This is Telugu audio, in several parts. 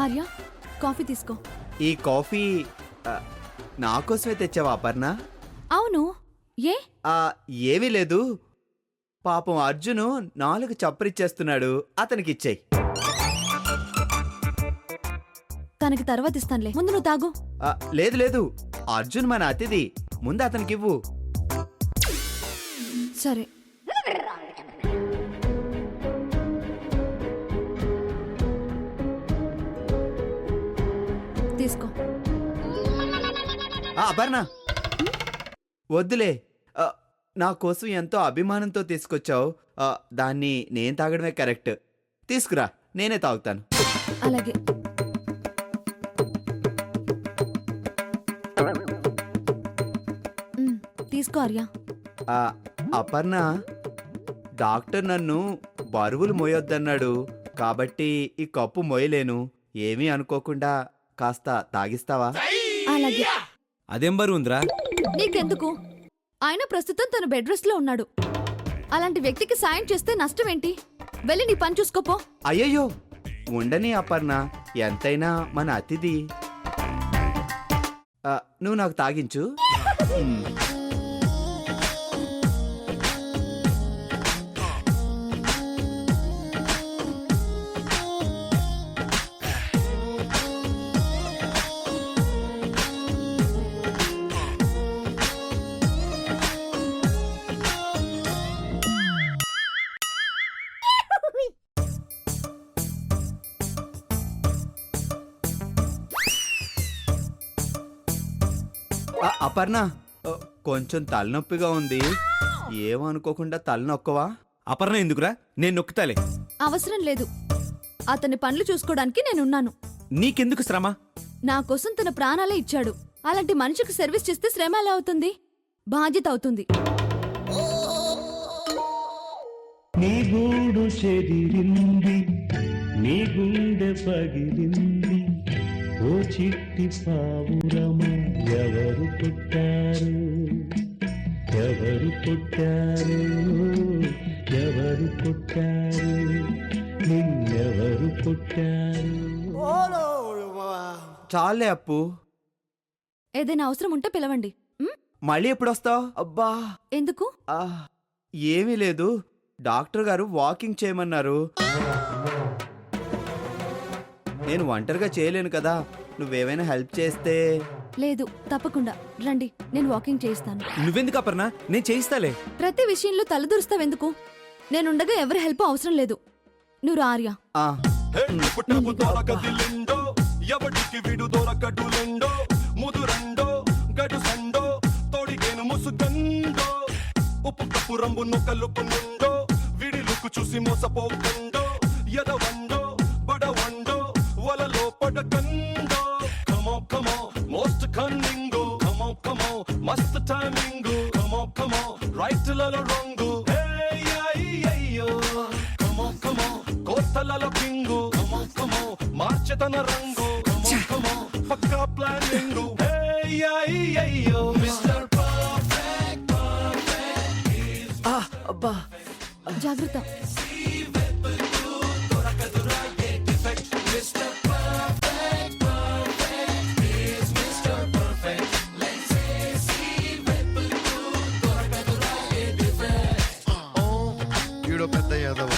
ఆర్య, కాఫీ తీసుకో. ఈ కాఫీ నా కోసమే తెచ్చావా అపర్ణ? అవును, ఏ? ఏమీ లేదు. పాపం అర్జును 4 చప్పరిచ్చేస్తున్నాడు, అతనికి ఇచ్చేయి. తనకి తర్వాత ఇస్తానులే, ముందు నువ్వు తాగు. లేదు లేదు, అర్జున్ మన అతిథి, ముందు అతనికి ఇవ్వు. సరే. తీసుకో. అపర్ణ వద్దులే, నా కోసం ఎంతో అభిమానంతో తీసుకొచ్చావు. దాన్ని నేను తాగడమే కరెక్ట్. తీసుకురా, నేనే తాగుతాను. అలాగే. తీసుకో ఆర్య. అపర్ణ, డాక్టర్ నన్ను బరువులు మోయొద్దన్నాడు, కాబట్టి ఈ కప్పు మోయలేను. ఏమీ అనుకోకుండా కాస్త తాగిస్తావా? అలాగే. అదేం బరువు ఉందిరా? నీకెందుకు? ఆయన ప్రస్తుతం తన బెడ్ రెస్ట్ లో ఉన్నాడు. అలాంటి వ్యక్తికి సాయం చేస్తే నష్టం ఏంటి? వెళ్ళి నీ పని చూసుకోపో. అయ్యయ్యో, ఉండని అపర్ణ, ఎంతైనా మన అతిథి. నువ్వు నాకు తాగించు. అపర్ణ, కొంచెం తలనొప్పిగా ఉంది. ఏమనుకోకుండా తలనొక్కవా? అపర్ణ ఎందుకురా? నేను నొక్కుతాలే. అవసరం లేదు, అతని పనులు చూసుకోవడానికి నేనున్నాను. నీకెందుకు శ్రమ? నా కోసం తన ప్రాణాలే ఇచ్చాడు. అలాంటి మనిషికి సర్వీస్ చేస్తే శ్రమ ఎలా అవుతుంది? బాధ్యత అవుతుంది. నీ గూడు చెదిరింది, నీ గుండె పగిలింది, ఓ చిట్టి పావురము ఎవరు పుట్టారు, ఎవరు పుట్టారు, ఎవరు పుట్టారు, నిన్నెవరు పుట్టారు? చాలే అప్పు, ఏదైనా అవసరం ఉంటే పిలవండి. మళ్ళీ ఎప్పుడొస్తావు? అబ్బా, ఎందుకు? ఏమీ లేదు, డాక్టర్ గారు వాకింగ్ చేయమన్నారు. నేను ఒంటరిగా చేయలేను కదా, నువ్వేమైనా హెల్ప్ చేస్తే. లేదు, తప్పకుండా రండి, నేను వాకింగ్ చేయిస్తాను. నువ్వెందుకు అపర్ణ? నేను చేయిస్తాలే. ప్రతి విషయంలో తలదూరుస్తావెందుకు? నేనుండగా ఎవరి హెల్ప్ అవసరం లేదు. నువ్వు ఆర్య. ఎవడికి విడు దొరకడులెండో ముదురండో గడు సండో తోడిగేను ముసుగండో ఉప్పు కప్పు రంబు నొక్కలుపు నుండో విడిలుకు చూసి మోసపోకండో ఎదవండో బడవండో వలలో పడకండో కమో కమో మోస్ట్ కన్నింగు కమో కమో మస్త్ టైమింగు కమో కమో రైట్ లలో రాంగు అయ్యో కమో కమో కోస్తలలో కింగు కమో కమో మార్చెతన రంగు పక్కా ప్లానింగ్. అయ్యో మిస్టర్ పర్ఫెక్ట్ అబ్బా, జాగ్రత్త. ఈడో పెద్ద యాదవ,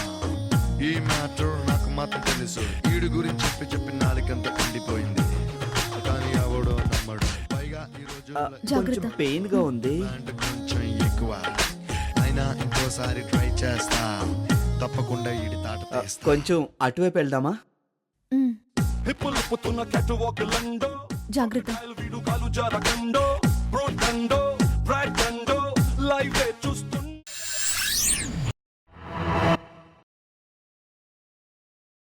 ఈ మ్యాటర్ నాకు మాత్రం తెలుసు. ఈడు గురించి చెప్పి చెప్పి నాలుకంత కండిపోయింది, కానీ ఎవడో నమ్మడు. పైగా ఈ రోజు కొంచెం పెయిన్ గా ఉంది. కొంచెం ఎక్కువ అయినా ఇంకోసారి ట్రై చేస్తా, తప్పకుండా ఈడి తాట తీస్తా. కొంచెం అటువైపు వెళ్దామా? జాగ్రత్త. వీడు కాలు జారకండో బ్రోడ్ కండో